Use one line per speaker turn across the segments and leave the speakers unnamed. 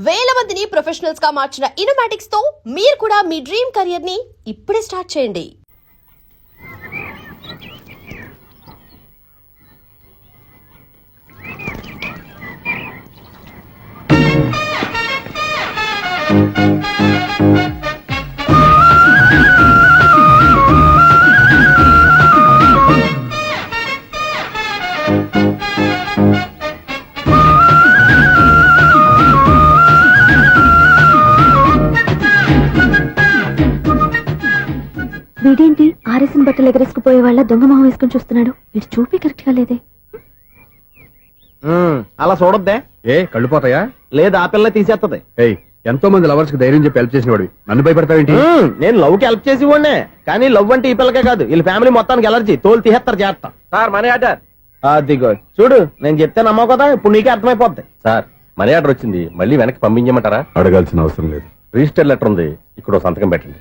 వేల మందిని ప్రొఫెషనల్స్ గా మార్చిన ఇనోమాటిక్స్ తో మీరు కూడా మీ డ్రీమ్ కెరియర్ ని ఇప్పుడే స్టార్ట్ చేయండి.
వీడేంటి ఆర్ఎస్ఎన్ బట్టలు ఎగరేసుకుపోయే వాళ్ళ దొంగ మొహం వేసుకుని చూస్తున్నాడు. వీడు చూపి కరెక్ట్ గా లేదే.
అలా చూడొద్దే.
ఏ కళ్ళు పోతాయా?
లేదు, ఆ పిల్ల తీసేస్తది.
ఎంతో మంది లవర్స్ కి ధైర్యం చెప్పి హెల్ప్ చేసిన వాడు నన్ను భయపడతావేంటి?
నేను లవ్ కి హెల్ప్ చేసి ఇవ్వండి, కానీ లవ్ అంటే ఈ పిల్లకే కాదు, వీళ్ళ ఫ్యామిలీ మొత్తానికి ఎలర్జీ. తోలు తీసేస్తారు చేస్తా.
Sir money order.
అదిగో చూడు, నేను చెప్తే నమ్మవు కదా, ఇప్పుడు నీకే అర్థమైపోద్ది.
సార్ మనీ ఆర్డర్ వచ్చింది, మళ్ళీ వెనక్కి పంపించమంటారా?
అడగాల్సిన అవసరం లేదు.
రిజిస్టర్ లెటర్ ఉంది, ఇక్కడ సంతకం పెట్టండి.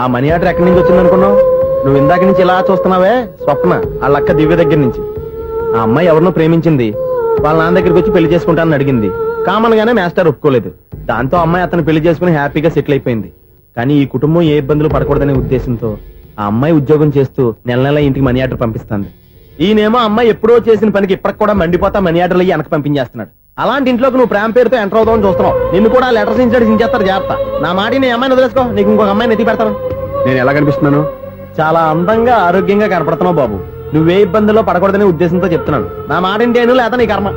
ఆ మనీ ఆర్డర్ ఎక్కడి నుంచి వచ్చింది అనుకున్నావు? నువ్వు ఇందాక నుంచి ఇలా చూస్తున్నావే, స్వప్న వాళ్ళ అక్క దివ్య దగ్గర నుంచి. ఆ అమ్మాయి ఎవరినో ప్రేమించింది, వాళ్ళ నాన్న దగ్గరికి వచ్చి పెళ్లి చేసుకుంటానని అడిగింది. కామన్ గానే మాస్టర్ ఒప్పుకోలేదు. దాంతో అమ్మాయి అతను పెళ్లి చేసుకుని హ్యాపీగా సెటిల్ అయిపోయింది. కానీ ఈ కుటుంబం ఏ ఇబ్బందులు పడకూడదనే ఉద్దేశంతో ఆ అమ్మాయి ఉద్యోగం చేస్తూ నెల నెల ఇంటికి మనీ ఆర్డర్ పంపిస్తుంది. ఈయనేమో అమ్మాయి ఎప్పుడో చేసిన పనికి ఇప్పటికి కూడా మండిపోతా మనీ ఆర్డర్లు అయ్యి వెనక పంపించేస్తున్నాడు. అలాంటి ఇంట్లోకి నువ్వు ప్రేమ పేరుతో ఎంటర్ అవుతావని చూస్తున్నావు. నిన్ను కూడా లెటర్స్ ఇచ్చేస్తారు జాగ్రత్త. నా మాట నీ అమ్మాయిని వదిలేసుకో, నీకు ఇంకొక అమ్మాయిని ఎత్తి పెడతాను.
నేను ఎలా కనిపిస్తున్నాను?
చాలా అందంగా ఆరోగ్యంగా కనపడుతున్నావు బాబు. నువ్వే ఇబ్బందుల్లో పడకూడదనే ఉద్దేశంతో చెప్తున్నాను. నా మాట ఏంటేను, లేదా నీ కర్మ.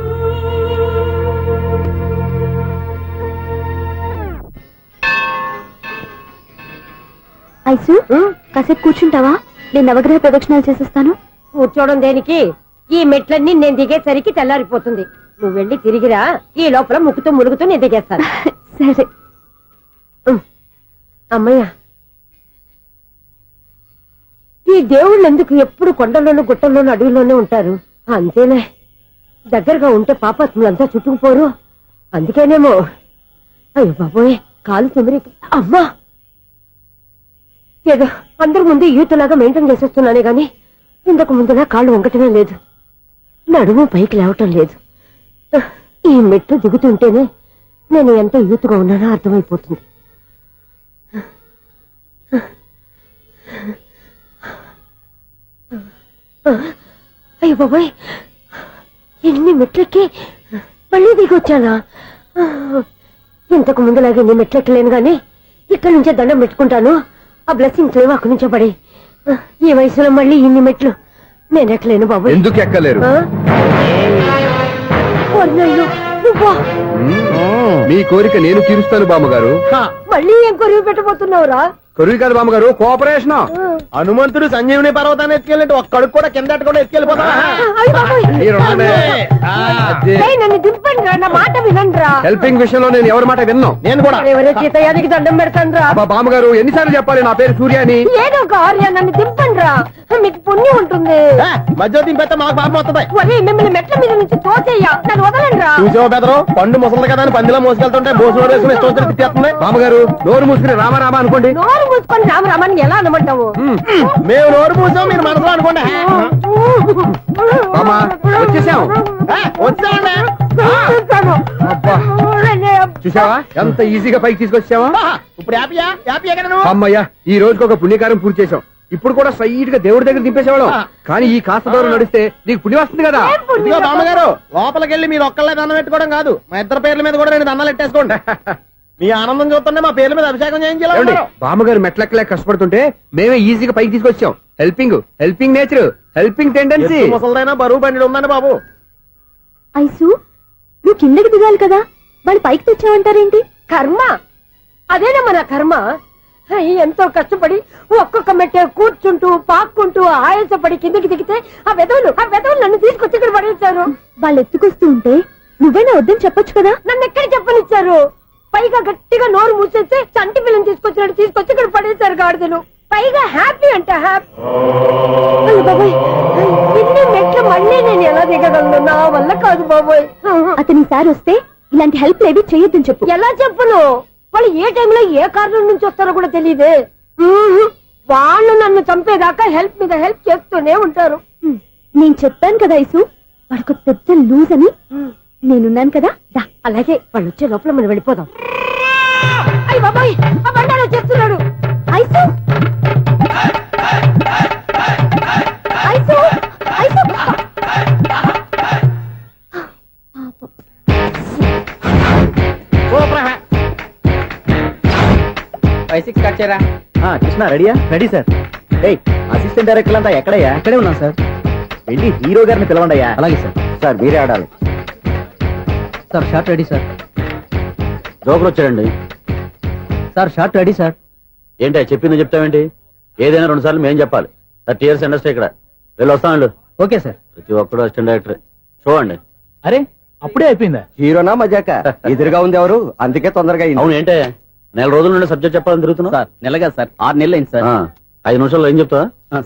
ఐసు కాసేపు కూర్చుంటావా? నేను నవగ్రహ ప్రదక్షిణాలు చేసేస్తాను.
కూర్చోవడం దేనికి? ఈ మెట్లన్నీ నేను దిగేసరికి తెల్లారిపోతుంది. నువ్వు వెళ్ళి తిరిగిరా, ఈ లోపల ముక్కుతూ మురుగుతూ నేను దిగేస్తాను.
సరే.
అమ్మయ్య, ఈ దేవుళ్ళు ఎందుకు ఎప్పుడు కొండల్లోనూ గుట్టల్లోనూ అడవిలోనే ఉంటారు? అంతేనే, దగ్గరగా ఉంటే పాపాత్ములంతా చుట్టుకుపోరు. అందుకేనేమో. అయ్యో బాబోయ్, కాలు తిమిరి. అమ్మా, ఏదో అందరి ముందు యూత్లాగా మెయింటైన్ చేసేస్తున్నానే గాని ఇంతకు ముందులా కాళ్ళు వంకటమే లేదు, నడుము పైకి లేవటం లేదు. ఈ మెట్లు దిగుతుంటేనే నేను ఎంత యూత్గా ఉన్నానో అర్థమైపోతుంది. అయ్యో బాబాయ్, ఎన్ని మెట్లెక్కి మళ్ళీ దిగొచ్చానా? ఇంతకు ముందులాగే ఎన్ని మెట్లెక్కలేను గాని ఇక్కడి నుంచే దండం పెట్టుకుంటాను. ఆ బ్లెస్సింగ్స్ లేవు అక్కడి నుంచో పడి. ఈ వయసులో మళ్ళీ ఇన్ని మెట్లు నేను ఎక్కలేను బాబు.
ఎందుకు ఎక్కలేరు? మీ కోరిక నేను తీరుస్తాను బామ్మగారు.
మళ్ళీ ఏం కొరివి పెట్టబోతున్నావురా?
కొరివి కాదు బామ్మగారు, కోఆపరేషన్.
హనుమంతుడు సంజీవుని పర్వతాన్ని ఎత్తుకెళ్ళినట్టు ఒక్కడికి కూడా కింద కూడా ఎత్తుకెళ్ళిపోతా.
నన్ను దింపండి రా, నా మాట వినండి రా.
హెల్పింగ్ విషయంలో నేను ఎవరి మాట విన్నాను.
నేను కూడా
ఎవరే సీతయ్యానికి దండం పెడతాను రా.
బామ్మగారు ఎన్నిసార్లు చెప్పాలి నా పేరు సూర్యాని?
ఏదో ఒక ఆర్య, నన్ను దింపండి రా, మీకు పుణ్యం ఉంటుంది.
మధ్య దింపేస్తే మాకు పాపం వస్తుంది.
ఒరే, మిమ్మల్ని మెట్ల మీద నుంచి తోచేయ్యా, నన్ను వదలండి రా.
చూసావు బెదరు, పండు ముసలి కదా అని పందిలో మోసుకెళ్తుంటే భోజనం వేసుకుని ఇష్టం వచ్చి తిట్టేస్తుంది.
బామ్మగారు నోరు మూసుకుని రామారామా అనుకోండి.
నోరు మూసుకొని రామరామని ఎలా అనమంటావు?
మేము నోరు మూసాం, మీరు మనసులో అనుకోండి.
వచ్చేసాం.
వచ్చామండి.
చూసావా ఎంత ఈజీగా పైకి తీసుకొచ్చావా?
ఇప్పుడు హ్యాపీయా కదా నువ్వు?
అమ్మయ్యా, ఈ రోజుకి ఒక పుణ్యకారం పూర్తి చేసాం. ఇప్పుడు కూడా సైడ్ గా దేవుడి దగ్గర దింపేసేవాళ్ళం. కానీ ఈ కాస్త దూరం నడిస్తే నీకు పుణ్యం వస్తుంది కదా.
ఇదిగో బామ్మగారు, లోపలికి వెళ్ళి మీరు ఒక్కళ్ళే దండం పెట్టుకోవడం కాదు, మా ఇద్దరు పేర్ల మీద కూడా నేను దండాలు పెట్టేసుకోండి. మీ ఆనందం చూస్తుంటే మా పేర్ల మీద అభిషేకం చేయించాలి.
బామ్మగారు మెట్లెక్కలే కష్టపడుతుంటే మేమే ఈజీగా పైకి తీసుకొచ్చాం. Helping nature, helping tendency.
ముసలైనా బరువు బండి ఉందండి బాబు.
ఐసు, నువ్వు కిందకి దిగాలి కదా, వాళ్ళు పైకి తెచ్చావంటారేంటి?
కర్మ అదేనమ్మా, నా కర్మ. ఎంతో కష్టపడి ఒక్కొక్క మెట్టే కూర్చుంటూ పాక్కుంటూ ఆయాసపడి కిందకి దిగితే ఆ వెధవులు నన్ను తీసుకొచ్చి ఇక్కడ పడేశారు.
వాళ్ళు ఎత్తుకొస్తూ ఉంటే నువ్వైనా వద్దని చెప్పొచ్చు కదా.
నన్ను ఎక్కడ చెప్పనిచ్చారు? పైగా గట్టిగా నోరు మూసేస్తే చంటి పిల్లని తీసుకొచ్చి ఇక్కడ పడేశారు గాడిదలు. పైగా హ్యాపీ అంట హ్యాపీ. బాబాయ్, ఇన్ని మెట్లు మళ్ళీ నేను ఎలా దిగగలను? నా వల్ల కాదు బాబోయ్.
అతని సార్ వస్తే ఇలాంటి హెల్ప్ ఏవి చేయొద్దని చెప్పు.
ఎలా చెప్పును? వాళ్ళు ఏ టైంలో ఏ కారణం నుంచి వస్తారో కూడా తెలియదే. వాళ్ళు నన్ను చంపేదాకా హెల్ప్ మీద హెల్ప్ చేస్తూనే ఉంటారు.
నేను చెప్పాను కదా ఐసు వాడికి పెద్ద లూజ్ అని. నేనున్నాను కదా దా.
అలాగే వాళ్ళు వచ్చే లోపల మనం వెళ్ళిపోదాం. అయ్య బాబాయ్, ఆ బండారు వచ్చేస్తున్నాడు.
ఐసు ఐసు ఐసు
కృష్ణ రెడీయా? Ready sir. అసిస్టెంట్ డైరెక్టర్ అంతా ఎక్కడయ్యా? ఇక్కడే ఉన్నాం సార్. వెళ్ళి హీరో గారిని పిలవండి. అలాగే సార్. సార్ మీరే ఆడాలి sir. Short ready sir. Joker వచ్చాడండి సార్. Short ready sir. ఏంటి చెప్పింది చెప్తావేంటి? ఏదైనా 2 సార్లు మేం చెప్పాలి. 30 years ఇండస్ట్రీ ఇక్కడ. వెళ్ళి వస్తాను. Okay sir. ప్రతి ఒక్కడు అసిస్టెంట్ డైరెక్టర్. చూడండి. అరే అప్పుడే అయిపోయిందా?
హీరోనా మజాక? ఎదురుగా ఉంది ఎవరు, అందుకే తొందరగా అయింది.
అవును ఏంటే నెల రోజుల నుండి సబ్జెక్ట్ చెప్పాలని తిరుగుతున్నా
సార్ నెలగా సార్ 6 నెలలు అయింది సార్.
5 నిమిషాల్లో ఏం చెప్తా?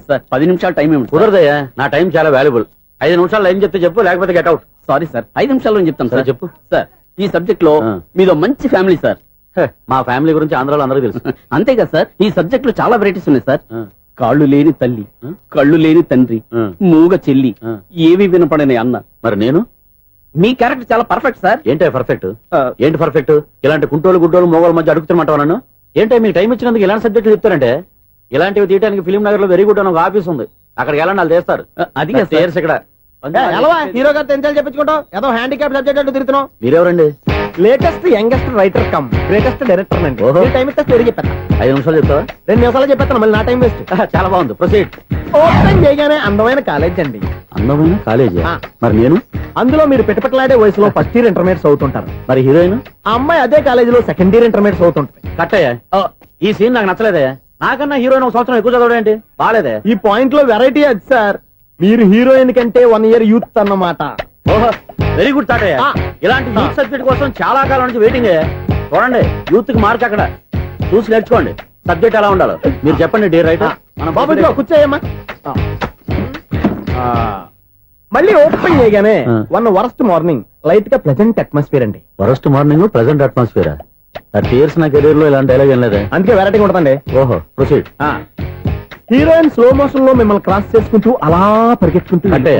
సార్ 10 నిమిషాలు టైం ఏమి
కుదరదయ్యా. నా టైం చాలా వాల్యుబుల్. 5 నిమిషాల్లో ఏం చెప్తే చెప్పు, లేకపోతే గెట్ అవుట్.
సారీ సార్ 5 నిమిషాల్లో చెప్తాం
సరే
సార్.
చెప్పు.
సార్ ఈ సబ్జెక్ట్ లో
ఆ.
మీదో మంచి ఫ్యామిలీ సార్.
మా ఫ్యామిలీ గురించి ఆంధ్రాలో అందరూ తెలుసు.
అంతే కదా సార్, ఈ సబ్జెక్ట్ లో చాలా వెరైటీస్ ఉన్నాయి సార్.
ఆ.
కాళ్ళు లేని తల్లి,
ఆ.
కళ్ళు లేని తండ్రి,
ఆ.
మూగ చెల్లి,
ఆ.
ఏవి వినపడని అన్న.
మరి నేను
మీ క్యారెక్టర్ చాలా పర్ఫెక్ట్ సార్.
ఏంటే పర్ఫెక్ట్?
ఆ.
ఏంటి పర్ఫెక్ట్? ఇలాంటి కుంటోలు గుడ్డోలు మోగోల మధ్య అడుగుతున్నమాట నన్ను. ఏంటంటే మీకు టైం ఇచ్చినందుకు ఇలాంటి సబ్జెక్టులు చెప్తారంటే, ఇలాంటివి తీయడానికి ఫిలిం నగర్ లో వెరీ గుడ్ అని ఒక ఆఫీస్ ఉంది. అక్కడికి వెళ్ళండి, వాళ్ళు చేస్తారు.
అది కాదు సార్.
ఇక్కడ హీరో గారు తెంచాలి చెప్పించుకుంటాం. ఏదో హ్యాండిక్యాప్ సబ్జెక్ట్ అంటూ తిరుగుతున్నాం. మీరెవరండి? Latest youngest writer cum greatest director అండి. టైం ఇస్తే స్టోరీ చెప్పాను. 5 నిమిషాలు చెప్తావా? 2 నిమిషాలు చెప్పేస్తాను, మళ్ళీ నా టైం వేస్ట్. చాలా బాగుంది. ప్రొసీడ్. ఓపెన్ చేయగానే అందమైన కాలేజ్ అండి. అందమైన కాలేజీ? మరి నేను అందులో మీరు పెట్టుపట్లాడే వయసులో ఫస్ట్ ఇయర్ ఇంటర్మీడియట్స్ అవుతుంటారు. మరి హీరోయిన్ ఆ అమ్మాయి అదే కాలేజీలో సెకండ్ ఇయర్ ఇంటర్మీడియట్స్ అవుతుంటుంది. కట్టయ్యా, ఈ సీన్ నాకు నచ్చలేదే. నాకన్నా హీరోయిన్ 1 సంవత్సరం ఎక్కువ చదవడం ఏంటి? బాలేదే. ఈ పాయింట్ లో వెరైటీ అది సార్. మీరు హీరోయిన్ కంటే 1 year యూత్ అన్నమాట. ఓహో, వెరీ గుడ్ థాట్. ఇలాంటి యూత్ సబ్జెక్ట్ కోసం చాలా కాలం నుంచి వెయిటింగ్. చూడండి, యూత్ కి మార్క్ అక్కడ చూసి నేర్చుకోండి. సబ్జెక్ట్ ఎలా ఉండాలో మీరు చెప్పండి. డే రైటర్ మన బాబు కూర్చోయమ్మా. మళ్ళీ ఓపెన్ చేయగానే 1 వరస్ట్ మార్నింగ్ లైట్ గా ప్లెజెంట్ అట్మాస్ఫియర్ అండి. Worst morning pleasant atmosphere. 30 years నా కెరీర్ లో ఇలాంటి డైలాగ్ ఏం లేదే. అందుకే వెరైటీ ఉంటుందండి. ఓహో, ప్రొసీడ్. హీరోయిన్ స్లో మోషన్ లో మిమ్మల్ని క్రాస్ చేసుకుంటూ అలా పరిగెత్తుకుంటూ అంటే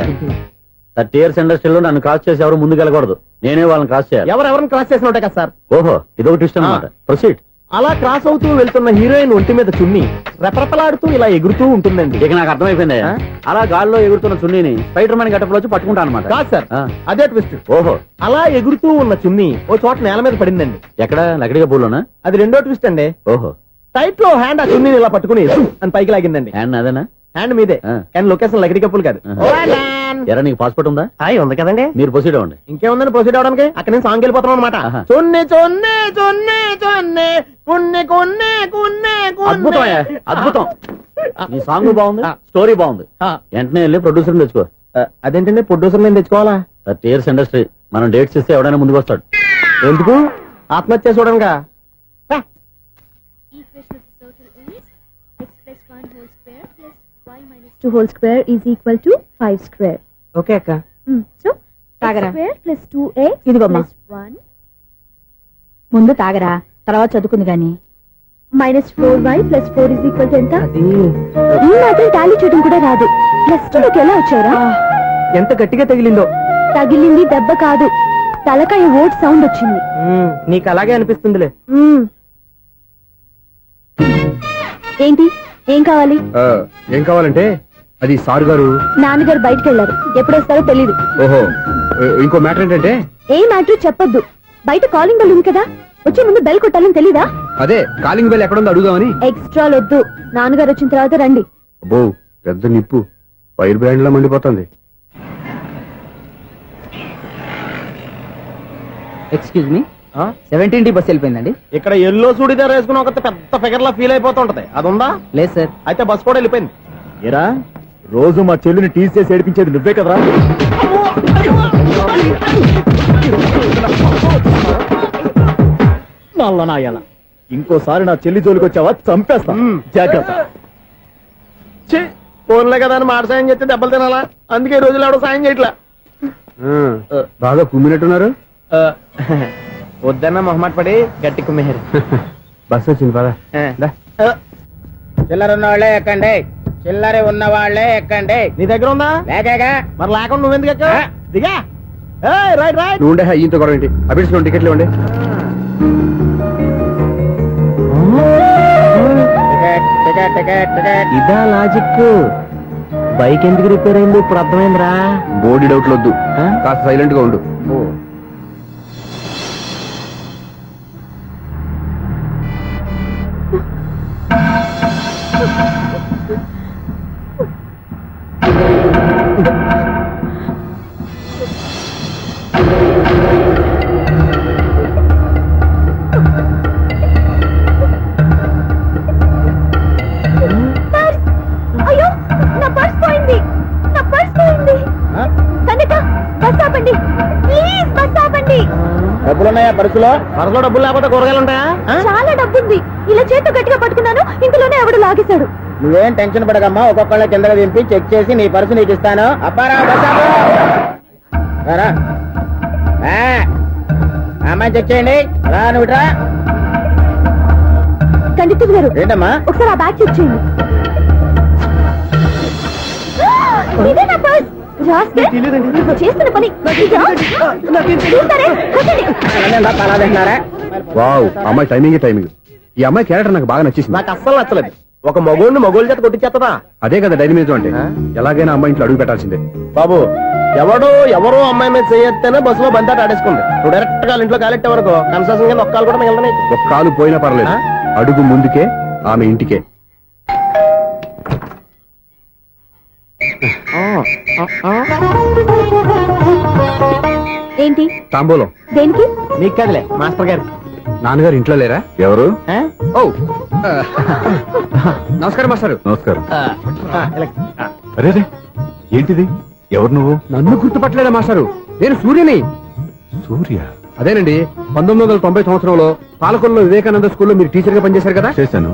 30 years ఇండస్ట్రీలో నన్ను క్రాస్ చేసి ఎవరు ముందుకు వెళ్ళకూడదు. నేనే వాళ్ళని క్రాస్ చేయాలి. ఎవరెవరిని క్రాస్ చేసిన ఉంటాయి కదా సార్. ఓహో, ఇదొకటి ఇష్టం అన్నమాట. ప్రొసీడ్. అలా క్రాస్ అవుతూ వెళ్తున్న హీరోయిన్ ఒంటి మీద చున్ని రెపరెపలాడుతూ ఇలా ఎగురుతూ ఉంటుందండి. ఇక నాకు అర్థమైపోయింది. అలా గాల్లో ఎగురుతున్న చున్నీని స్పైడర్ మ్యాన్ గెటప్ లో వచ్చి పట్టుకుంటా అనమాట. కాదు సార్, అదే ట్విస్ట్. ఓహో, అలా ఎగురుతూ ఉన్న చున్ని ఓ చోట నేల మీద పడిందండి. ఎక్కడ? లకడిగా పూలోనా? అది రెండో ట్విస్ట్ అండి. ఓహో, టైట్ లో హ్యాండ్ ఆ చున్నీని ఇలా పట్టుకుని అని పైకి లాగిందండి. హ్యాండ్ అదేనా? హ్యాండ్ మీదే, కానీ లొకేషన్ లకడి కప్పులు కాదు. ఎరా, నీకు పాస్పోర్ట్ ఉందా? ఉంది కదండి. మీరు ప్రొసీడ్ అవ్వండి. ఇంకేముందని ప్రొసీడ్ అవడానికి? అక్కడ నేను సాంగ్ వెళ్ళిపోతాం అనమాట. చొన్నే చొన్నే చొన్నే చొన్నే కున్నే కున్నే కున్నే. అద్భుతం, అద్భుతం. నీ సాంగ్ బాగుంది, స్టోరీ బాగుంది. వెంటనే వెళ్ళి ప్రొడ్యూసర్ తెచ్చుకో. అదేంటండి ప్రొడ్యూసర్ నేను తెచ్చుకోవాలా? 30 years ఇండస్ట్రీ. మనం డేట్స్ ఇస్తే ఎవడైనా ముందుకు వస్తాడు. ఎందుకు? ఆత్మహత్య చూడనుగా.
X plus 1 whole square is equal to 5 square.
Okay అక్క.
So
తాగరా.
x square plus 2x
ఇదిగోమ్మా.
plus 1
ముందు తాగరా, తర్వాత చదువుకుంది గాని.
minus 4y plus 4 is equal to ఎంత?
అది
ఈ మాత్రం టాలీ చేయడం కూడా రాదు. ప్లస్ టూలోకి ఎలా వచ్చారా?
ఎంత గట్టిగా తగిలిందో.
తగిలింది దెబ్బ కాదు, తలకాయ ఓట్ సౌండ్ వచ్చింది.
నీకు అలాగే అనిపిస్తుందిలే.
ఏంటి, ఏం కావాలి?
ఏం కావాలంటే అది సార్ గారు
నాన్నగారు బయటకు వెళ్ళారు, ఎప్పుడొస్తారో తెలీదు.
ఓహో, ఇంకో మ్యాటర్ ఏంటంటే
ఏ మ్యాటర్ చెప్పొద్దు. బయట కాలింగ్ బెల్ ఉంది కదా, వచ్చే ముందు బెల్ కొట్టాలని తెలీదా?
అదే కాలింగ్ బెల్ ఎక్కడుందో అడుగుదామని.
ఎక్స్ట్రా వద్దు, నాన్నగారు వచ్చిన తర్వాత రండి.
అబ్బో, పెద్ద నిప్పు ఫైర్ బ్రాండ్ లా మండిపోతుంది.
ఎక్స్క్యూజ్ మీ, 17D బస్ వెళ్ళిపోయిందండి.
ఇక్కడ ఎల్లో చూడిదార్ వేసుకుని ఒక పెద్ద ఫిగర్ లా ఫీల్ అయిపోతుంటది. అది ఉందా?
లేదు సార్.
అయితే బస్ కూడా వెళ్ళిపోయింది. ఏరా, రోజు మా చెల్లిని టీస్ చేసి ఏడిపించేది నువ్వే కదరా? నల్ల నాయన, ఇంకోసారి నా చెల్లి జోలికి వచ్చావా చంపేస్తా. జాగ్రత్త. ఫోన్లే కదా అని మాట సాయం చేస్తే దెబ్బలు తినాలా? అందుకే ఈ రోజులు ఎవడో సాయం చేయట్లా.
బాగా కుమ్మినట్టున్నారు.
వద్దన్న మొహమాట పడి గట్టి కుమ్మేహారు.
బస్ వచ్చింది పదా.
చిల్లర ఉన్న వాళ్ళే ఎక్కండి, చిల్లర ఉన్న వాళ్ళే ఎక్కండి.
నీ దగ్గర ఉందా?
లేకగా
మరి లేకుండా నువ్వెందుకు ఎక్కా? దిగా. Right right.
నువ్వు ఉండే ఈయంతో గొడవ ఏంటి? అభిడ్స్లో టికెట్లు ఇవ్వండి.
Ticket ticket ticket ticket.
ఇదా లాజిక్. బైక్ ఎందుకు రిపేర్ అయింది ఇప్పుడు అర్థమైందిరా.
బోర్డు డౌట్లు వద్దు, కాస్త సైలెంట్ గా ఉండు.
అయ్యో నా పర్స్ పోయింది, నా పర్స్ పోయింది. కనుక బస్ ఆపండి ప్లీజ్, బస్ ఆపండి.
డబ్బులున్నాయా పరుసులో?
పరసలో డబ్బులు లేకపోతే కూరగాయలు ఉంటాయా?
చాలా డబ్బుంది. ఇలా చేత్తో గట్టిగా పట్టుకున్నాను, ఇంతలోనే ఎవడు లాగేశాడు.
నువ్వేం టెన్షన్ పడకమ్మా, ఒక్కొక్కళ్ళ కిందకి దింపి చెక్ చేసి నీ పరుసు నీకు ఇస్తాను. అప్పారా రారా. అమ్మాయి చెక్ చేయండి. రా నువ్వు రా.
కండితులు గారు
ఏంటమ్మా?
ఒకసారి ఆ బ్యాగ్ చెక్ చేయండి. ఇదే నా పర్స్. రాస్కెల్, నువ్వు చేస్తున్న పని ఇదా? చూస్తారే, కొట్టండి.
అలా తింటున్నారా?
వావ్, అమ్మాయి టైమింగ్. ఈ అమ్మాయి క్యారెక్టర్ నాకు బాగా నచ్చేసింది.
నాకు అస్సలు నచ్చలేదు. ఒక మగోడిని మగోళ్ళ చేత కొట్టించేస్తుందా?
అదే కదా డైనమిజం అంటే. ఎలాగైనా అమ్మాయి ఇంట్లో అడుగు పెట్టాల్సిందే.
బాబు, ఎవరో అమ్మాయి మీద చేయొత్తేనే బస్సులో బంతాట ఆడేసుకుంది. నువ్వు డైరెక్ట్ గా ఇంట్లో కాలెట్టే వరకు కన్సెషన్ కింద ఒక్కలు కూడా మిగలదు.
ఒక కాలు పోయినా పర్లేదు, అడుగు ముందుకే, ఆమె ఇంటికే.
ఏంటి?
తాంబూలం.
దేనికి?
నీకు కదలే, మాస్టర్ గారు.
నాన్నగారు ఇంట్లో లేరా? ఎవరు?
ఆ?
ఓ నమస్కారం మాస్టారు.
నమస్కారం.
ఇలా.
అరే ఏంటిది? ఎవరు నువ్వు?
నన్ను గుర్తుపట్టలేదా మాస్టారు? నేను సూర్యని.
సూర్య?
అదేనండి, 1990 సంవత్సరంలో పాలకొల్లో వివేకానంద స్కూల్లో మీరు టీచర్ గా పనిచేశారు కదా.
చేశాను.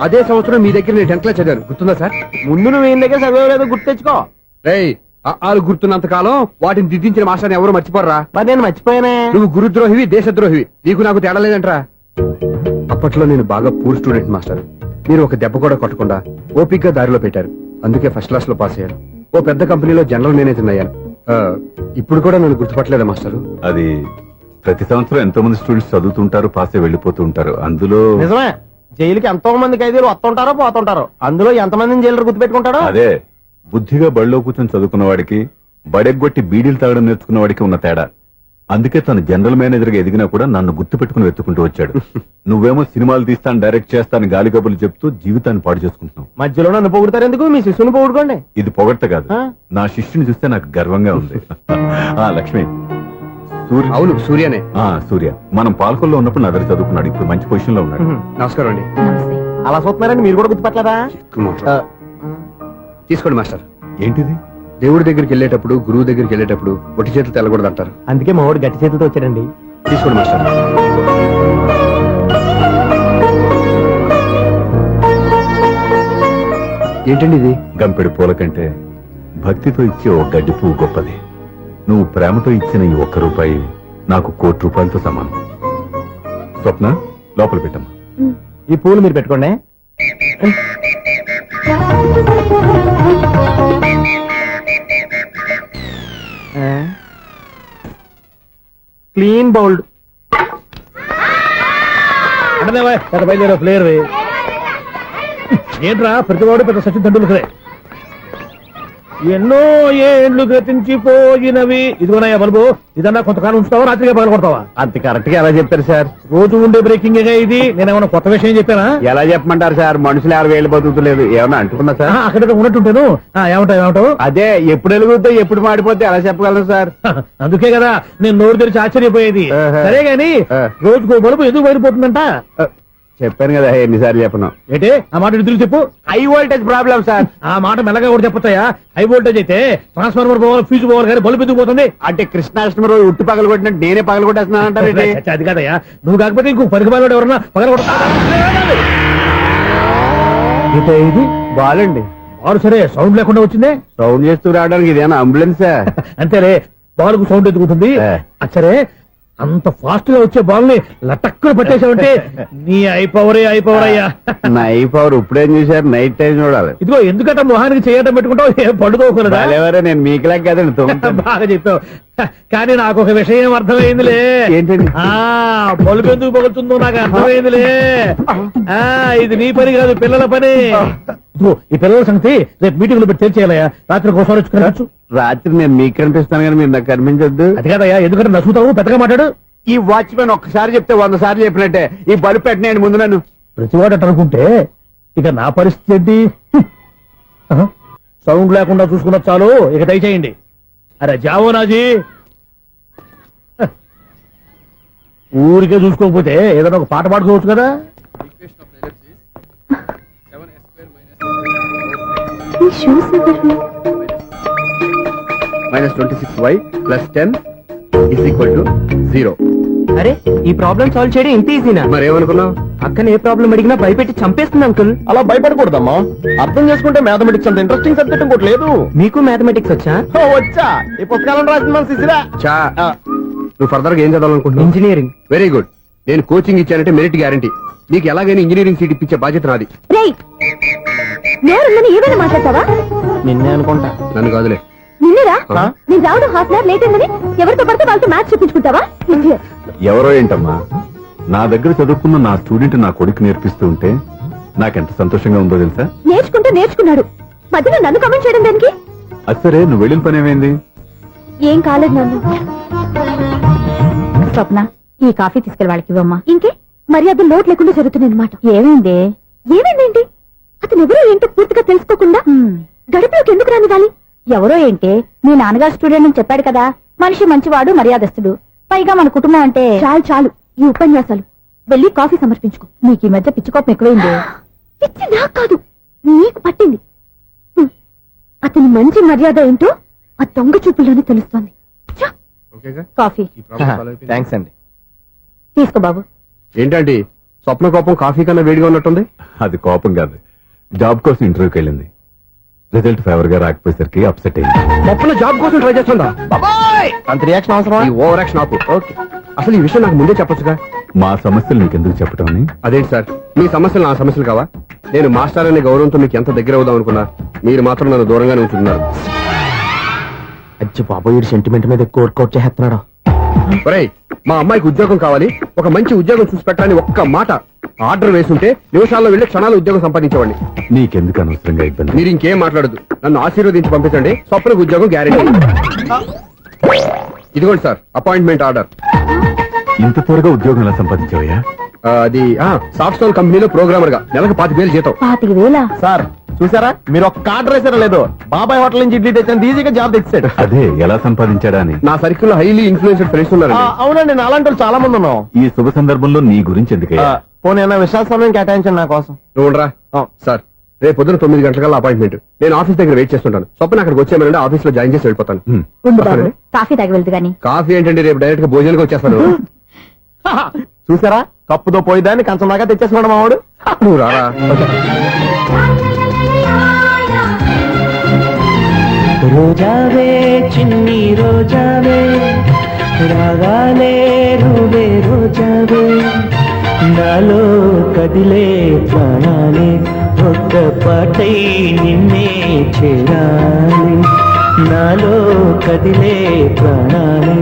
అదే సంవత్సరం మీ దగ్గర నేను 10th క్లాస్ చదివాను, గుర్తుందా సార్?
ముందు నువ్వు ఈయన దగ్గర చదవలేదు, గుర్తు తెచ్చుకో.
రేయ్, ఆలు గుర్తున్నంత కాలం వాటిని దిద్దించిన మాస్టర్ని ఎవరు మర్చిపోర్రా.
మరి నేను మర్చిపోయానే.
నువ్వు గురుద్రోహివి, దేశద్రోహివి. నీకు నాకు తేడా లేదంట్రా. అప్పట్లో నేను బాగా పూర్ స్టూడెంట్ మాస్టర్. మీరు ఒక దెబ్బ కూడా కొట్టకుండా ఓపిగ్గా దారిలో పెట్టారు. అందుకే ఫస్ట్ క్లాస్ లో పాస్ అయ్యాను. ఓ పెద్ద కంపెనీలో జనరల్ మేనేజర్ అయ్యాను. ఇప్పుడు కూడా నన్ను గుర్తుపట్టలేదా మాస్టర్?
అది ప్రతి సంవత్సరం ఎంతో మంది స్టూడెంట్స్ చదువుతుంటారు, పాస్ అయి వెళ్ళిపోతూ ఉంటారు. అందులో
నిజమే, జైలుకి ఎంతో మంది ఖైదీలు వస్తుంటారో పోతుంటారో. అందులో ఎంతమందిని జైలు గుర్తు పెట్టుకుంటాడో.
అదే బుద్ధిగా బడిలో కూర్చొని చదువుకున్న వాడికి, బడెగ్గొట్టి బీడీలు తాగడం నేర్చుకున్న వాడికి ఉన్న తేడా. అందుకే తను జనరల్ మేనేజర్ గా ఎదిగినా కూడా నన్ను గుర్తు పెట్టుకుని వెతుకుంటూ వచ్చాడు. నువ్వేమో సినిమాలు తీస్తాను, డైరెక్ట్ చేస్తాను గాలి కబుర్లు చెప్తూ జీవితాన్ని పాడు చేసుకుంటున్నావు.
మధ్యలో నన్ను పొగుడతారు ఎందుకు? మీ శిశువుని పొగుడుకోండి.
ఇది పొగడ్త కాదు,
ఆ?
నా శిష్యుని చూస్తే నాకు గర్వంగా ఉంది. లక్ష్మి, సూర్య.
అవును, సూర్యనే.
సూర్య మనం పాలకొల్లో ఉన్నప్పుడు నా దగ్గర చదువుకున్నాడు. ఇప్పుడు మంచి పొజిషన్ లో ఉన్నాడు.
నమస్కారం అండి.
నమస్తే.
అలా చూస్తున్నారండి, మీరు కూడా గుర్తుపట్టలేదా?
తీసుకోండి మాస్టర్.
ఏంటిది?
దేవుడి దగ్గరికి వెళ్ళేటప్పుడు, గురువు దగ్గరికి వెళ్ళేటప్పుడు ఒట్టి చేతులు తెల్లకూడదు అంటారు.
అందుకే మా వాడు గట్టి చేతులతో వచ్చాడండి.
తీసుకోండి మాస్టర్. ఏంటండి ఇది?
గంపెడు పూల కంటే భక్తితో ఇచ్చే ఓ గడ్డి పువ్వు గొప్పది. నువ్వు ప్రేమతో ఇచ్చిన ఈ ₹1 నాకు ₹1,00,00,000తో సమానం. స్వప్న, లోపల పెట్టమ్మా.
ఈ పూలు మీరు పెట్టుకోండి. క్లీన్ బౌల్డ్ అంటే బయలుదేరా ప్లేయర్. ఏంట్రా ప్రతివాడు పెద్ద సచిన్ తెండూల్కరే. ఎన్నో ఏండ్లు గతించిపోయినవి. ఇదిగోనయ్యా బల్బు, ఇదన్నా కొంతకాలం ఉంచుతావా, రాత్రిగా పగల కొడతావా?
అంత కరెక్ట్ గా ఎలా చెప్తారు సార్?
రోజు ఉండే బ్రేకింగ్ ఇది. నేనేమన్నా కొత్త విషయం చెప్పానా?
ఎలా చెప్పమంటారు సార్? మనుషులు ఎవరు వేలు బతుకుతలేదు, ఏమన్నా అంటున్నా సార్?
అక్కడ ఉన్నట్టుంటాను. ఏమంటావు?
అదే ఎప్పుడు వెలుగుతో ఎప్పుడు మాడిపోతే ఎలా చెప్పగలరు సార్?
అందుకే కదా నేను నోరు తెరిచి ఆశ్చర్యపోయేది. సరే గాని రోజుకో బలుపు ఎందుకు బయటపోతుందంట?
చెప్పాను కదా ఎన్నిసార్లు చెప్పను.
ఏంటి ఆ మాట ఇద్దరు చెప్పు.
High voltage problem sir.
ఆ మాట మెల్లగా కూడా చెప్పొచ్చాయా? హై వోల్టేజ్ అయితే ట్రాన్స్ఫార్మర్ పోవాలి, ఫీజు పోవాలి, కానీ బల్బు ఎందుకు పోతుంది?
అంటే కృష్ణాష్టమి రోజు ఉట్టి పగలు కొట్టినట్టు నేనే పగలు కొట్టేస్తున్నానంటారు.
అది కాదయ్యా, నువ్వు కాకపోతే ఇంకో 10 బాలు ఎవరన్నా పగల కొడతా. ఇది
బాలండి.
బాలు సరే సౌండ్ లేకుండా వచ్చిందే.
సౌండ్ చేస్తూ రావడానికి ఇదేనా అంబులెన్స్?
అంతేలే, బాలుకు సౌండ్ ఎందుకుంటుంది? సరే అంత ఫాస్ట్ గా వచ్చే బాల్ ని లటక్కున పట్టేసావంటే నీ అయిపోవరే అయ్యా.
నైఫ్ పవర్ ఇప్పుడేం చూసారు, నైట్ టైం చూడాలి.
ఇదిగో ఎందుకంటే మొహానికి చేయటం పెట్టుకుంటావు పడుకోకూడదా?
ఎవరే నేను మీకులా కదండి.
బాగా చెప్పావు. కానీ నాకు ఒక విషయం అర్థమైందిలే.
ఏంటండి?
బల్బు ఎందుకు పగులుతుందో నాకు అర్థమైందిలే. ఇది నీ పని కాదు, పిల్లల పని. ఇదిగో, ఈ పిల్లల సంగతి రేపు మీటింగ్ లో పెట్టి తెలిసేయాలయ్యా. రాత్రి ఒకసారి వచ్చి
రాత్రి నేను మీకు కనిపిస్తాను కానీ మీరు నాకు కనిపించొద్దు.
అది కాదయ్యా, ఎందుకంటే నసుగుతావు, పెద్దగా మాట్లాడు.
ఈ వాచ్మెన్ ఒక్కసారి చెప్తే 100 సార్లు చెప్పినట్టే. ఈ బల్బు పెట్టినాయండి ముందు నన్ను.
ప్రతివాడట అనుకుంటే ఇక నా పరిస్థితి ఏంటి? సౌండ్ లేకుండా చూసుకున్న చాలు, ఇక దయచేయండి. అరే జావో నాజీ, ఊరికే చూసుకోకపోతే ఏదైనా ఒక పాట పాడుకోవచ్చు కదా.
ఈ షూస్ ఎవరు?
-26y + 10 = 0.
అరే ఈ ప్రాబ్లం సాల్వ్ చేయడం ఇంత ఈజీనా?
మరేమనుకున్నావు?
అక్కనే ఏ ప్రాబ్లం అడిగినా భయపెట్టి చంపేస్తుంది అంకుల్.
అలా భయపడకూడదమ్మా. అర్థం చేసుకుంటే మ్యాథమెటిక్స్ అంత ఇంట్రెస్టింగ్ సబ్జెక్ట్ ఇంకోటి లేదు.
మీకు మ్యాథమెటిక్స్ వచ్చా?
వచ్చా, ఈ పుస్తకాలను రాసిన మన శిశిరా.
చా నువ్వు ఫర్దర్ గా ఏం చదవాలనుకుంటున్నావు?
ఇంజనీరింగ్.
Very good. నేను కోచింగ్ ఇచ్చానంటే మెరిట్ గ్యారంటీ. నీకు ఎలాగైనా ఇంజనీరింగ్ సీట్ ఇప్పించే బాధ్యత నాది.
రేయ్, నేనుందని ఏమైనా మాట్లాడతావా?
నిన్నే అనుకుంటా.
నన్ను కాదులే.
నిన్నరా?
ఆ?
నేను రావడం హాఫ్ అన్ అవర్ లేట్ అయిందని ఎవరితో పడితే వాళ్ళతో మ్యాచ్ చూపించుకుంటావా? Idiot.
ఎవరో ఏంటమ్మా, నా దగ్గర చదువుకున్న నా స్టూడెంట్ నా కొడుకు నేర్పిస్తూ ఉంటే నాకెంత సంతోషంగా ఉందో తెలుసా?
నేర్చుకుంటూ నేర్చుకున్నాడు, మధ్యలో నన్ను కమెంట్ చేయడం దానికి?
అది సరే, నువ్వు వెళ్ళిన పని ఏమైంది?
ఏం కాలేదు నన్ను.
స్వప్న, ఈ కాఫీ తీసుకెళ్ళి వాళ్ళకి ఇవ్వమ్మా.
ఇంకే మర్యాద లోటు లేకుండా జరుగుతుంది అనమాట.
ఏమైంది?
ఏమైందేంటి? అతను ఎవరో ఏంటో పూర్తిగా తెలుసుకోకుండా గడపలోకి ఎందుకు రానివ్వాలి?
ఎవరో ఏంటి, మీ నాన్నగారు స్టూడెంట్ అని చెప్పాడు కదా. మనిషి మంచివాడు, మర్యాదస్తుడు. పైగా మన కుటుంబం అంటే
చాలు చాలు ఈ ఉపన్యాసాలు. వెళ్ళి కాఫీ సమర్పించుకో.
నీకు ఈ మధ్య పిచ్చికోపం ఎక్కువైంది.
పిచ్చి నాకు కాదు, నీకు పట్టింది. అతని మంచి మర్యాద ఏంటో ఆ దొంగ చూపుల్లోనే తెలుస్తోంది. ఛ!
ఓకేగా?
కాఫీ
ఈ ప్రాబ్లం సాల్వ్ అయిపోయింది.
థ్యాంక్స్ అండి.
తీసుకో బాబు.
ఏంటండి స్వప్న కోపం కాఫీ కన్నా వేడిగా ఉన్నట్టుంది?
అది కోపం కాదు, జాబ్ కోసం ఇంటర్వ్యూకి వెళ్ళింది. రిజల్ట్ ఫేవర్ గా రాకపోయేసరికి అప్సెట్ అయింది.
స్వప్న జాబ్ కోసం ట్రై చేస్తుందా?
అంత రియాక్షన్ అవసరమా?
ఈ ఓవర్ యాక్షన్ ఆపు. ఓకే, అసలు ఈ విషయం నాకు ముందే చెప్పొచ్చుగా.
మా సమస్యలు నీకెందుకు చెప్పటం అని?
అదేంటి సార్, మీ సమస్యలు నా సమస్యలు కావా? నేను మాస్టర్ అనే గౌరవంతో మీకు ఎంత దగ్గర అవుదాం అనుకున్నా, మీరు మాత్రం నన్ను దూరంగానే ఉంచుతున్నారు.
అచ్చి బాబు, వీడు సెంటిమెంట్ మీద ఎక్కువ వర్కౌట్ చేస్తున్నాడు.
ఒరేయ్, మా అమ్మాయికి ఉద్యోగం కావాలి, ఒక మంచి ఉద్యోగం చూసి పెట్టాలని ఒక్క మాట ఆర్డర్ వేసుంటే నిమిషాల్లో వెళ్ళి క్షణాలు ఉద్యోగం సంపాదించేవాడిని.
నీకెందుకు అనవసరంగా ఇబ్బంది?
మీరు ఇంకేం మాట్లాడదు, నన్ను ఆశీర్వదించి పంపించండి. స్వప్నకు ఉద్యోగం గ్యారెంటీ. ఇదిగోండి సార్, అపాయింట్మెంట్ ఆర్డర్.
ఇంత త్వరగా ఉద్యోగం ఎలా సంపాదించావయ్యా?
అది సాఫ్ట్వేర్ కంపెనీలో ప్రోగ్రామర్ గా నెలకు 25,000 జీతం.
25,000?
సార్ చూసారా, మీరు ఒక్క ఆర్డర్ వేసారా లేదు, బాబాయ్ హోటల్ నుంచి ఇడ్లీ తెచ్చాను, ఈజీగా జాబ్ తెచ్చాడు.
అదే ఎలా సంపాదించాడా అని.
నా సర్కిల్ లో హైలీ ఇన్ఫ్లుయెన్స్డ్ ఫ్రెండ్స్ ఉన్నారు.
అవునండి, నా అలాంటి వాళ్ళు చాలా మంది ఉన్నాం.
ఈ శుభ సందర్భంలో నీ గురించి ఎందుకయ్యా?
పోనీ అన్న విశాల సమయం కేటాయించండి నా కోసం.
నువ్వురా సార్, రేపు పొద్దున 9 గంటలకల్లా అపాయింట్మెంట్. నేను ఆఫీస్ దగ్గర వెయిట్ చేస్తుంటాను. స్వప్న అక్కడికి వచ్చేయమనండి, ఆఫీస్ లో జాయిన్ చేసి వెళ్ళిపోతాను.
ఉండు బాబు, కాఫీ తాగి వెళ్తు గాని.
కాఫీ ఏంటండి, రేపు డైరెక్ట్ గా భోజనానికి వచ్చేస్తాను.
చూసారా, కప్పుతో పోయిదాన్ని కంచం దాకా తెచ్చేసుకున్నాడు మావాడు.
నువ్వు రారా.
రోజావే చిన్ని రోజావే, రాగాలే రూవే రోజావే, నాలో కదిలే ప్రాణాలే ఒక్క పాటై నిన్నే చేరాలి. నాలో కదిలే ప్రాణాలే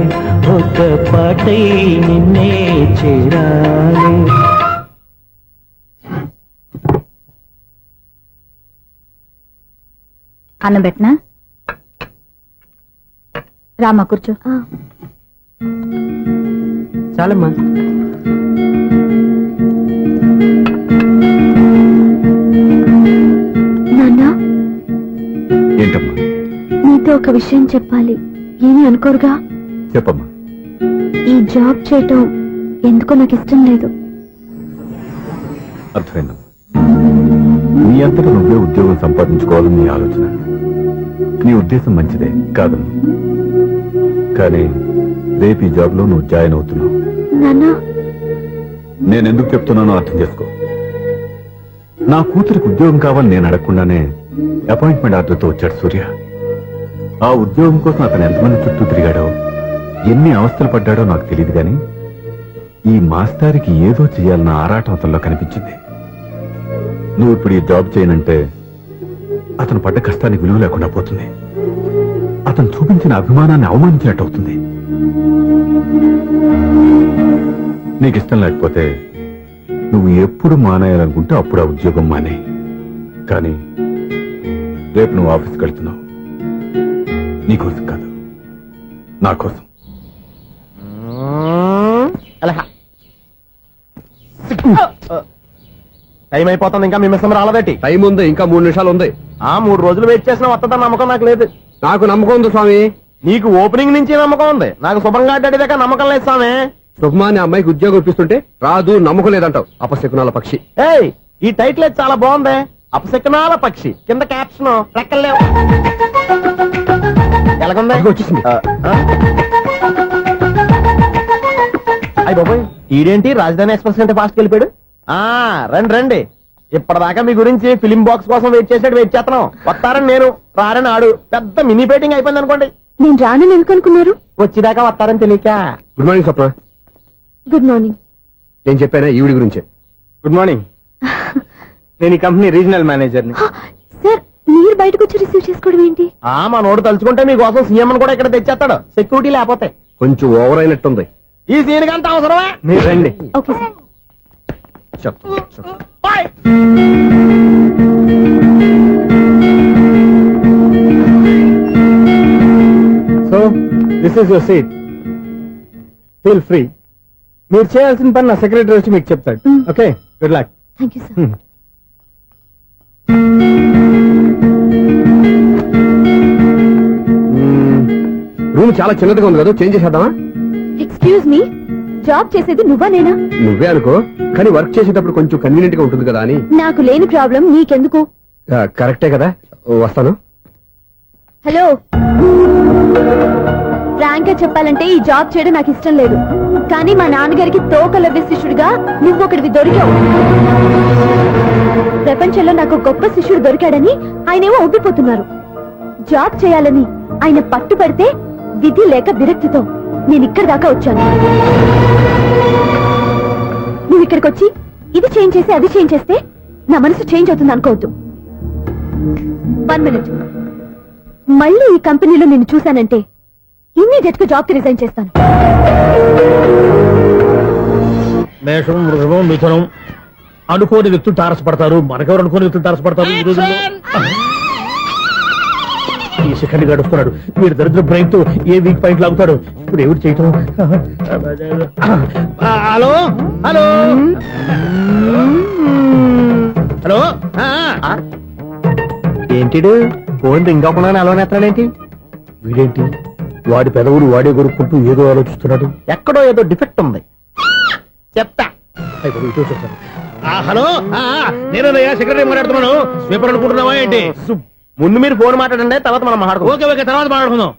ఒక్క పాటై నిన్నే చేరాలి.
అన్నం పెట్టనా? రామా కూర్చో.
చాలమ్మా.
నాన్న,
ఏంటమ్మా?
నీతో ఒక విషయం చెప్పాలి. ఏమీ అనుకోరుగా?
చెప్పమ్మా.
ఈ జాబ్ చేయటం ఎందుకో నాకు ఇష్టం లేదు.
అర్థమైందమ్మా. నీ అంతటా నువ్వే ఉద్యోగం సంపాదించుకోవాలని నీ ఆలోచన. నీ ఉద్దేశం మంచిదే కాదమ్మా, కానీ రేపు ఈ జాబ్ లో నువ్వు జాయిన్ అవుతున్నావు.
నాన్న,
నేనెందుకు చెప్తున్నానో అర్థం చేసుకో. నా కూతురికి ఉద్యోగం కావాలని నేను అడగకుండానే అపాయింట్మెంట్ ఆర్డర్తో వచ్చాడు సూర్య. ఆ ఉద్యోగం కోసం అతను ఎంతమంది చుట్టూ తిరిగాడో ఎన్ని అవస్థలు పడ్డాడో నాకు తెలియదు గాని ఈ మాస్టారికి ఏదో చేయాలన్న ఆరాటం అతనిలో కనిపించింది. నువ్వు ఇప్పుడు ఈ జాబ్ చేయనంటే అతను పడ్డ కష్టానికి విలువ లేకుండా పోతుంది. అతను చూపించిన అభిమానాన్ని అవమానించినట్టు అవుతుంది. నీకు ఇష్టం లేకపోతే నువ్వు ఎప్పుడు మానేయాలనుకుంటే అప్పుడు ఆ ఉద్యోగం మానే. కానీ రేపు నువ్వు ఆఫీస్కి వెళ్తున్నావు, నీకోసం కాదు, నా కోసం.
అలా టైం అయిపోతుంది, ఇంకా మీ మిస్సం రాలేదటి.
టైం ఉంది, ఇంకా 3 నిమిషాలు ఉంది.
3 రోజులు వెయిట్ చేసినా వస్తుందని నమ్మకం నాకు లేదు.
నాకు నమ్మకం ఉంది స్వామి.
నీకు ఓపెనింగ్ నుంచి నమ్మకం ఉంది, నాకు శుభంగా అడ్డాక నమ్మకం లేదు స్వామి.
శుభమాని అమ్మాయికి ఉద్యోగం ఇప్పిస్తుంటే రాదు, నమ్మకం లేదంటావు. అపశకునాల పక్షి.
ఏయ్, ఈ టైటిల్ అయితే చాలా బాగుంది. అపశకునాల పక్షి, కింద క్యాప్షన్ రెక్కలేవు. ఎలాగుంది?
అదిగో వచ్చేసింది.
అయ్యి బాబోయ్, ఈడేంటి రాజధాని ఎక్స్ప్రెస్ కంటే ఫాస్ట్ వెళ్ళిపోయాడు. రండి రండి, ఇప్పటిదాకా మీ గురించి ఫిలిం బాక్స్ కోసం వెయిట్ చేస్తున్నాం. వస్తారని నేను, రారని ఆడు. పెద్ద మినీ పేటింగ్ అయిపోయింది అనుకోండి.
నేను రానని ఎందుకు అనుకున్నారు?
వచ్చిదాకా వస్తారని తెలియక.
Good morning Swapna.
Good morning.
నేను చెప్పానా ఈవిడి గురించే.
Good morning. నేను ఈ కంపెనీ రీజనల్ మేనేజర్ని.
సార్, మీరు బయటకు వచ్చి రిసీవ్ చేసుకోవడం ఏంటి?
మా నోడు తలుచుకుంటే మీకోసం సీఎం అని కూడా ఇక్కడ తెచ్చేస్తాడు, సెక్యూరిటీ లేకపోతే.
కొంచెం ఓవర్ అయినట్టుంది.
ఈ సీన్ కంత అవసరమా? మీరు రండి.
Okay sir.
Bye. So this is your seat, feel free. మీరు చేయాల్సిన పని నా సెక్రటరీ వచ్చి మీకు చెప్తాడు. Okay, good luck.
Thank you sir.
Room చాలా చిన్నదిగా ఉంది కదా, చేంజ్ చేసేద్దామా?
ఎక్స్క్యూజ్ మీ, జాబ్ చేసేది నువ్వా నేనా?
నువ్వే అనుకో, కానీ వర్క్ చేసేటప్పుడు కొంచెం కన్వీనియంట్ గా ఉంటుంది కదా అని.
నాకు లేని ప్రాబ్లం నీకెందుకు?
కరెక్టే కదా, వస్తాను.
హలో, ఫ్రాంక్ గా చెప్పాలంటే ఈ జాబ్ చేయడం నాకు ఇష్టం లేదు. కానీ మా నాన్నగారికి తోకలవ్య శిష్యుడిగా నువ్వొకడివి దొరికావు. ప్రపంచంలో నాకు గొప్ప శిష్యుడు దొరికాడని ఆయనేమో ఒప్పిపోతున్నారు. జాబ్ చేయాలని ఆయన పట్టుపడితే విధి లేక విరక్తితో నేను ఇక్కడి దాకా వచ్చాను. నువ్వు ఇక్కడికి వచ్చి ఇది చేంజ్ చేసి అది చేంజ్ చేస్తే నా మనసు చేంజ్ అవుతుంది అనుకోవద్దు. 1 minute. మళ్ళీ ఈ కంపెనీలో నిన్ను చూశానంటే ఇమ్మీడియట్ గా జాబ్ కి రిజైన్ చేస్తాను.
మేషం, వృషభం, మిథునం అనుకోని వ్యక్తులు తారసపడతారు. మనకెవరు అనుకోని వ్యక్తులు తారసపడతారు ఈ రోజుల్లో? ఈ సెకండ్ గడుస్తున్నాడు. మీరు దరిద్ర బ్రెయిన్ తో ఏ వీక్ పాయింట్ లాగుతాడు. ఇప్పుడు ఎవరు చేయటం? Hello hello hello.
ఏంటిడు ఫోన్ రింగ్ అవ్వకుండా అలవనేస్తాడేంటి?
వీడేంటి వాడి పెదవులు వాడే కొరుక్కుంటూ ఏదో ఆలోచిస్తున్నాడు.
ఎక్కడో ఏదో డిఫెక్ట్ ఉంది, చెప్తా.
హలో, నేనయ్యా సెక్రటరీ మాట్లాడుతున్నాను. స్వీపర్ అనుకుంటున్నావా ఏంటి?
ముందు మీరు ఫోన్ మాట్లాడండి, తర్వాత మనం మాట్లాడుకో.
ఓకే ఓకే, తర్వాత మాట్లాడుకుందాం.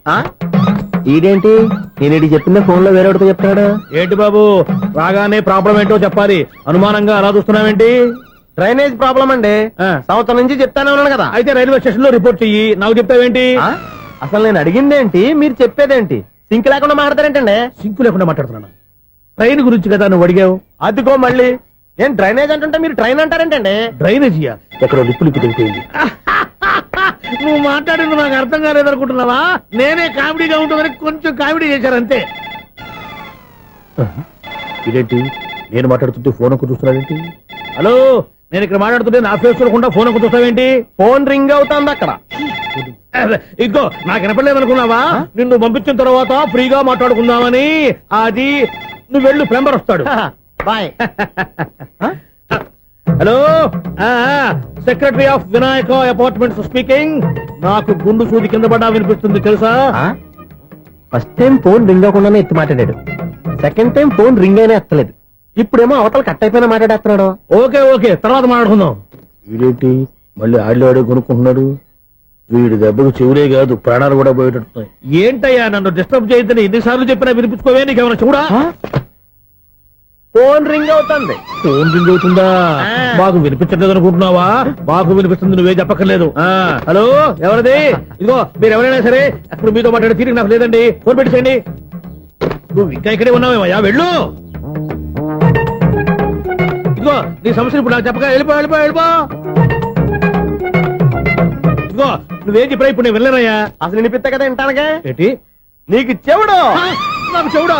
ఈడేంటి నేను చెప్పిందే ఫోన్ లో వేరేవాడితో చెప్తాడు.
ఏంటి బాబు, రాగానే ప్రాబ్లం ఏంటో చెప్పాలి. అనుమానంగా అలా చూస్తున్నావేంటి?
డ్రైనేజ్ ప్రాబ్లం అండి. సంవత్సరం నుంచి చెప్తానే ఉన్నాను కదా.
అయితే రైల్వే స్టేషన్ లో రిపోర్ట్ చెయ్యి. నాకు చెప్తావేంటి?
అసలు నేను అడిగిందేంటి, మీరు చెప్పేదేంటి? సింక్ లేకుండా మాట్లాడతారేంటండి?
సింకు లేకుండా మాట్లాడుతున్నాను. ట్రైన్ గురించి కదా నువ్వు అడిగావు.
అదిగో మళ్ళీ నేను డ్రైనేజ్ అంటుంటే మీరు ట్రైన్ అంటారేంటండి?
డ్రైనేజీయా? ఎక్కడో లిప్పు లిప్పు తెలిపోయింది. నువ్వు మాట్లాడింది నాకు అర్థం కాలేదనుకుంటున్నావా? నేనే కామెడీగా ఉంటుందని కొంచెం కామెడీ చేశారంతే. ఇదేంటి నేను మాట్లాడుతుంటే ఫోన్ ఒక్క చూస్తున్నావేంటి? హలో, నేను ఇక్కడ మాట్లాడుతుంటే నా ఫేస్ చూడకుండా ఫోన్ ఒక్క చూస్తావేంటి?
ఫోన్ రింగ్ అవుతుంది అక్కడ.
ఇంకో నాకు వినపడలేదనుకున్నావా? నిన్ను పంపించిన తర్వాత ఫ్రీగా మాట్లాడుకుందామని. అది నువ్వు వెళ్ళు, ప్లంబర్ వస్తాడు.
Bye.
Hello, secretary of Vinayaka apartments speaking. నాకు గుండు సూది కింద పడ్డా వినిపిస్తుంది తెలుసా?
ఫస్ట్ టైం ఫోన్ రింగ్ అవ్వకుండానే ఎత్తి మాట్లాడాడు. సెకండ్ టైం ఫోన్ రింగ్ అయినా ఎత్తలేదు. ఇప్పుడేమో అవతల కట్ అయిపోయినా మాట్లాడేస్తున్నాడు.
ఓకే ఓకే, తర్వాత మాట్లాడుకుందాం. వీడేంటి మళ్ళీ ఆడిలో ఆడి కొనుక్కుంటున్నాడు? వీడి దెబ్బకు చెవులే కాదు ప్రాణాలు కూడా పోయేటట్టున్నాయి. ఏంటయ్యా నన్ను డిస్టర్బ్ చేయొద్దని ఎన్నిసార్లు చెప్పినా వినిపించుకోవే? నీకేమైనా చూడా?
ఫోన్ రింగ్ అవుతుంది.
ఫోన్ రింగ్ అవుతుందా? మాకు వినిపించలేదు అనుకుంటున్నావా? మాకు వినిపిస్తుంది, నువ్వే చెప్పక్కర్లేదు. హలో, ఎవరిది? ఇదిగో మీరు ఎవరైనా సరే అప్పుడు మీతో మాట్లాడే తీరిక నాకు లేదండి. ఫోన్ పెట్టేసేయండి. నువ్వు ఇంకా ఇక్కడే ఉన్నావేమయ్యా వెళ్ళు. ఇదిగో నీ సమస్యలు ఇప్పుడు నాకు చెప్పగా వెళ్ళిపో వెళ్ళిపో వెళ్ళిపో. ఇదిగో నువ్వేం చెప్పరా ఇప్పుడు నేను వెళ్ళానయ్యా.
అసలు వినిపిస్తా కదా వింటానుగా.
ఏంటి
నీకు చెవుడు
నాకు చెవుడా?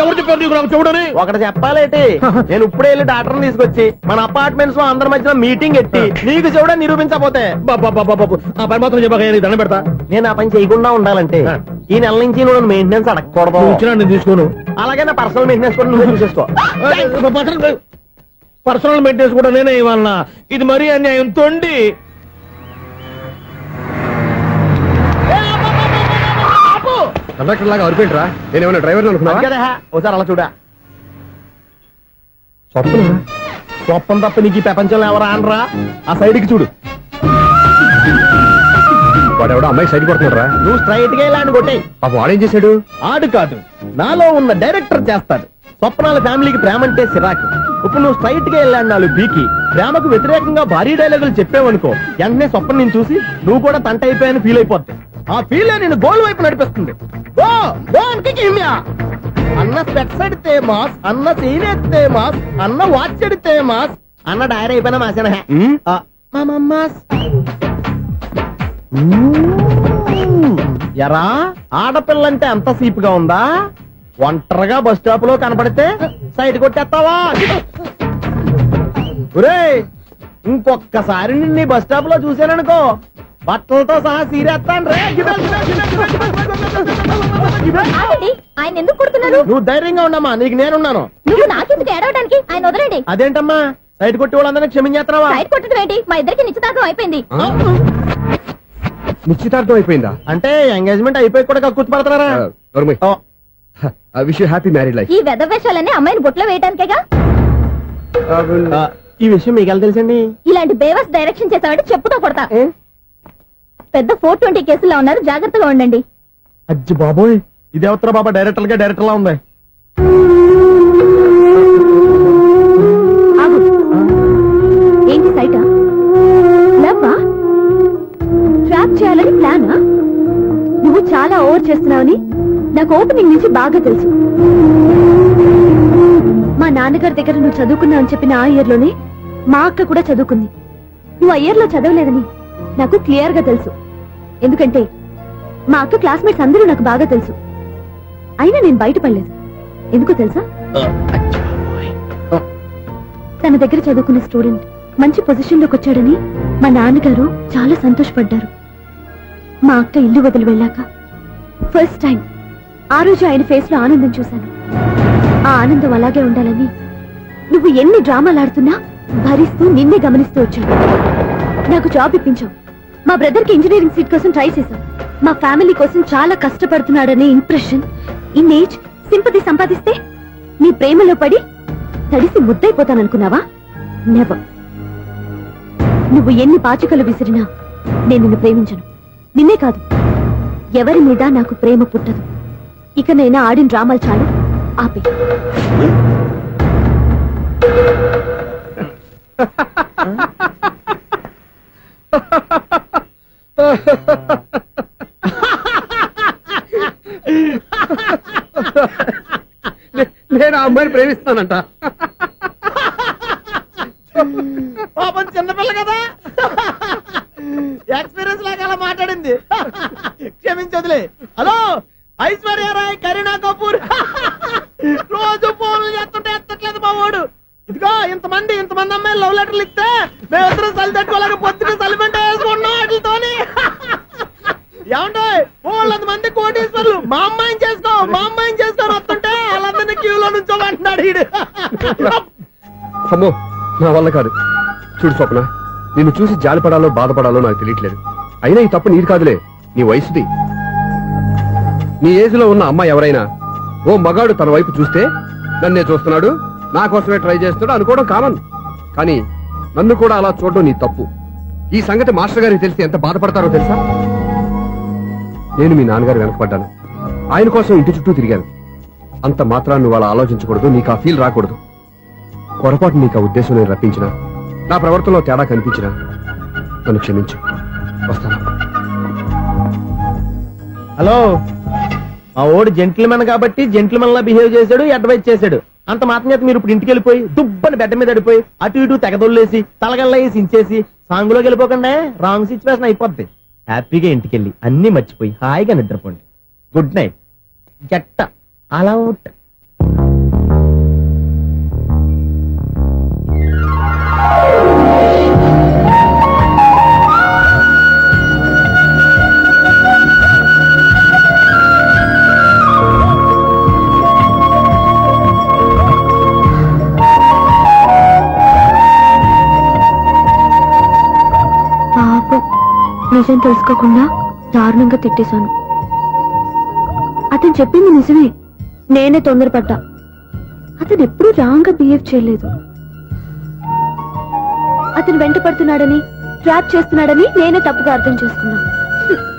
ఎవరు చెప్పారు నీకు నాకు చెవుడని?
ఒకటి చెప్పాలేటి, నేను ఇప్పుడే వెళ్ళి డాక్టర్ తీసుకొచ్చి మన అపార్ట్మెంట్స్ లో అందరి మధ్యన మీటింగ్ ఎట్టి నీకు చెవుడా నిరూపించకపోతే
బాబు ఆ పని మాత్రం చెప్పగా నీకు దండం పెడతా.
నేను ఆ పని చేయకుండా ఉండాలంటే ఈ నెల నుంచి నువ్వు మెయింటెనెన్స్ అడగకూడదు.
నువ్వు ఇచ్చినా నేను తీసుకోను.
అలాగే నా పర్సనల్ మెయింటెనెన్స్ కూడా నువ్వే చూసేసుకో.
పర్సనల్ మెయింటెనెన్స్ కూడా నేనే ఇవ్వాలన్నా? ఇది మరీ అన్యాయం తొండి.
కండక్టర్ లాగా అరిపోయింట్రా. నేనేమన్నా డ్రైవర్ అనుకున్నా?
కదా ఒకసారి అలా చూడా.
స్వప్న
గొప్పం తప్ప నీకు ఈ ప్రపంచంలో ఎవరా అనరా? ఆ సైడ్ కి చూడు.
వాడెవడో అమ్మాయి సైడ్ కొడుతున్నారా?
నువ్వు స్ట్రైట్ గా ఇలాంటి కొట్టే.
పాప వాడేం చేశాడు?
ఆడు కాదు, నాలో ఉన్న డైరెక్టర్ చేస్తాడు. స్వప్నాల ఫ్యామిలీకి ప్రేమ అంటే సిరాకు. ఇప్పుడు నువ్వు స్ట్రైట్ గా వెళ్ళాడు నాలుగు బీకి ప్రేమకు వ్యతిరేకంగా భారీ డైలాగులు చెప్పావనుకో, వెంటనే స్వప్న నేను చూసి నువ్వు కూడా తంట అయిపోయాని ఫీల్ అయిపోద్ది. ఆ ఫీల్ నేను గోల్ వైపు నడిపిస్తుంది. అన్న స్పెక్స్ అడితే మాస్, అన్న సీన్ ఎత్తే మాస్, అన్న వాచ్ ఎడితే మాస్, అన్న డైర్ అయిపోయినా మాసేనా ఎరా ఆడపిల్లంటే అంత సీప్ గా ఉందా? ఒంటరిగా బస్ స్టాప్ లో కనపడితే సైడ్ కొట్టేస్తావా? ఒరేయ్, ఇంకొక్కసారి నిన్ను బస్ స్టాప్ లో చూసాననుకో బట్టలతో సహా సీరేస్తాను రే.
ఆయన ఎందుకు కొడుతున్నారు?
నువ్వు ధైర్యంగా ఉండమ్మా, నీకు నేనున్నాను.
నువ్వు నాకెందుకు ఏడవడానికి? ఆయన వదలండి.
అదేంటమ్మా సైడ్ కొట్టి వాళ్ళందరినీ క్షమించేస్తున్నావా?
సైడ్ కొట్టడం ఏంటి? మా ఇద్దరికి నిశ్చితార్థం అయిపోయింది.
నిశ్చితార్థం అయిపోయిందా?
అంటే ఎంగేజ్మెంట్ అయిపోయి కూడా కక్కుర్తి పడుతున్నారా?
Wish you happy married life.
ఈ వెధవేషాలన్నీ అమ్మాయిని బొట్లో వేయడానికేగా.
ఈ విషయం మీకు ఎలా తెలుసండి?
ఇలాంటి బేవస్ డైరెక్షన్ చేసావంటే చెప్పుతో కొడతా. పెద్ద 420 కేసుల్లో ఉన్నారు, జాగ్రత్తగా ఉండండి.
అజ్జి బాబోయ్, ఇదేవత్తరా బాబా డైరెక్టర్ లా ఉంది.
ఆగు. ఏంటి సైటా? లవ్వా? ట్రాప్ చేయాలని ప్లానా? నువ్వు చాలా ఓవర్ చేస్తున్నావని నాకు ఓపెనింగ్ నుంచి బాగా తెలుసు. మా నాన్నగారి దగ్గర నువ్వు చదువుకున్నావు అని చెప్పిన ఆ ఇయర్ లోనే మా అక్క కూడా చదువుకుంది. నువ్వు ఆ ఇయర్ లో చదవలేదని నాకు క్లియర్ గా తెలుసు. ఎందుకంటే మా అక్క క్లాస్మేట్స్ అందరూ నాకు బాగా తెలుసు. అయినా నేను బయటపడలేదు. ఎందుకో తెలుసా? తన దగ్గర చదువుకున్న స్టూడెంట్ మంచి పొజిషన్ లోకి వచ్చాడని మా నాన్నగారు చాలా సంతోషపడ్డారు. మా అక్క ఇల్లు వదిలి వెళ్ళాక ఫస్ట్ టైం ఆ రోజు ఆయన ఫేస్ లో ఆనందం చూశాను. ఆ ఆనందం అలాగే ఉండాలని నువ్వు ఎన్ని డ్రామాలు ఆడుతున్నా భరిస్తూ నిన్నే గమనిస్తూ వచ్చాను. నాకు జాబ్ ఇప్పించావు. మా బ్రదర్ కి ఇంజనీరింగ్ సీట్ కోసం ట్రై చేశాం. మా ఫ్యామిలీ కోసం చాలా కష్టపడుతున్నాడనే ఇంప్రెషన్, ఇమేజ్, సింపతి సంపాదిస్తే నీ ప్రేమలో పడి తడిసి ముద్దైపోతాననుకున్నావా? నెవర్. నువ్వు ఎన్ని పాచికలు విసిరినా నేను నిన్ను ప్రేమించను. నిన్నే కాదు, ఎవరి మీద నాకు ప్రేమ పుట్టదు. ఇకనైనా ఆడిన డ్రామాలు చాలు, ఆపే.
నేను ఆ అమ్మాయిని ప్రేమిస్తానంట.
పాపం చిన్నపిల్ల కదా, ఎక్స్పీరియన్స్ లాగా అలా మాట్లాడింది. క్షమించదులే. హలో ఐశ్వర్యరాయ్, కరీనా కపూర్ రోజు ఫోన్లు చేస్తుంటే ఎత్తట్లేదు మా వాడు. ఇదిగో ఇంతమంది అమ్మాయిలు లవ్ లెటర్లు ఇస్తే మేమిద్దరం చలి తట్టుకోలేక పొద్దున చలిమంట వేసుకున్నాం వాటితోని. ఏమంటే వాళ్ళంత మంది కోటీశ్వర్లు మా అమ్మాయిని చేసుకో వస్తుంటే వాళ్ళందరినీ క్యూలో నుంచోమంటున్నాడు వీడు.
అమ్మో, నా వల్ల కాదు. చూడు స్వప్న, నిన్ను చూసి జాలిపడాలో బాధపడాలో నాకు తెలియట్లేదు. అయినా ఈ తప్పు నీది కాదులే, నీ వయసుది. నీ ఏజ్ లో ఉన్న అమ్మాయి ఎవరైనా ఓ మగాడు తన వైపు చూస్తే నన్నే చూస్తున్నాడు, నా కోసమే ట్రై చేస్తున్నాడు అనుకోవడం కామన్. కానీ నన్ను కూడా అలా చూడడం నీ తప్పు. ఈ సంగతి మాస్టర్ గారికి తెలిసి ఎంత బాధపడతారో తెలుసా? నేను మీ నాన్నగారు వెనకపడ్డాను, ఆయన కోసం ఇంటి చుట్టూ తిరిగాను. అంత మాత్రాన్ని నువ్వు అలా ఆలోచించకూడదు, నీకు ఆ ఫీల్ రాకూడదు. పొరపాటు నీకు ఆ ఉద్దేశం నేను రప్పించిన, నా ప్రవర్తనలో తేడా కనిపించిన నన్ను క్షమించు. వస్తాను.
హలో మా ఓడు జెంట్మెన్ కాబట్టి జెంట్మెన్ లా బిహేవ్ చేశాడు, అడ్వైజ్ చేశాడు. అంత మాత్రం చేత మీరు ఇప్పుడు ఇంటికి వెళ్ళిపోయి దుబ్బని బెడ్ మీద పడిపోయి అటు ఇటు తెగదొల్లేసి తలగల్లేసి ఇంచేసి సాంగులోకి వెళ్ళిపోకుండా రాంగ్ సిచ్యువేషన్ అయిపోద్ది. హ్యాపీగా ఇంటికి వెళ్ళి అన్ని మర్చిపోయి హాయిగా నిద్రపోండి. Good night. జట్ట అలా అవుట్.
పాపం నిజం తెలుసుకోకుండా దారుణంగా తిట్టేశాను. అతను చెప్పింది నిజమే, నేనే తొందరపడ్డా. అతను ఎప్పుడూ రాంగ్ గా బిహేవ్ చేయలేదు. అతను వెంట పడుతున్నాడని, ట్రాప్ చేస్తున్నాడని నేనే తప్పుగా అర్థం చేసుకున్నా.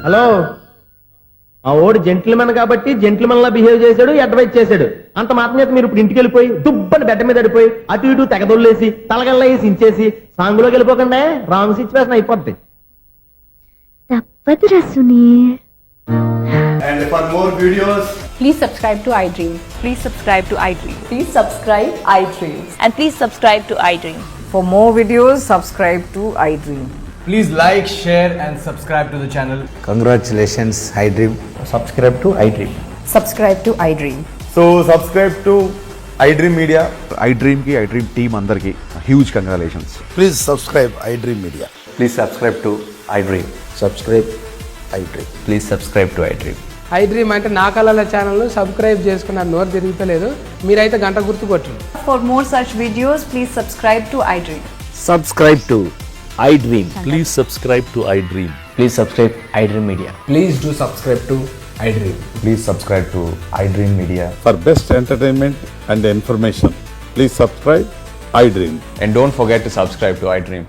హలో, మా ఓడు జెంట్మెన్ కాబట్టి జెంట్మెన్ లా బిహేవ్ చేశాడు, అడ్వైజ్ చేశాడు. అంత మాత్రం చేత మీరు ఇప్పుడు ఇంటికి వెళ్ళిపోయి దుబ్బని బెడ్ మీద పడిపోయి అటు ఇటు తెగదొల్లేసి తలగల్లేసి ఇంచేసి సాంగులోకి వెళ్ళిపోకుండా రాంగ్ సిచ్యువేషన్ అయిపోద్ది.
తప్పదురా Sunil.
And for more videos,
Please subscribe to iDream.
Please subscribe to iDream.
Please subscribe iDream.
And please subscribe to iDream.
For more videos, subscribe to iDream.
please like, share and subscribe to the channel.
Congratulations I dream.
Subscribe to iDream.
Subscribe to iDream.
So subscribe to iDream Media.
iDream కి iDream team అందరికి huge congratulations.
Please subscribe iDream Media.
Please subscribe to iDream.
Subscribe I dream.
Please subscribe to iDream.
I dream అంటే నా కళల channel subscribe చేసుకున్న నోరు తిరుగుతలేదు. మీరైతే గంట గుర్తు కొట్టండి.
For more such videos, please subscribe to iDream.
Subscribe to iDream.
Please subscribe to iDream.
Please subscribe iDream Media.
Please do subscribe to iDream.
Please subscribe to iDream Media.
For best entertainment and information, please subscribe iDream.
And don't forget to subscribe to iDream.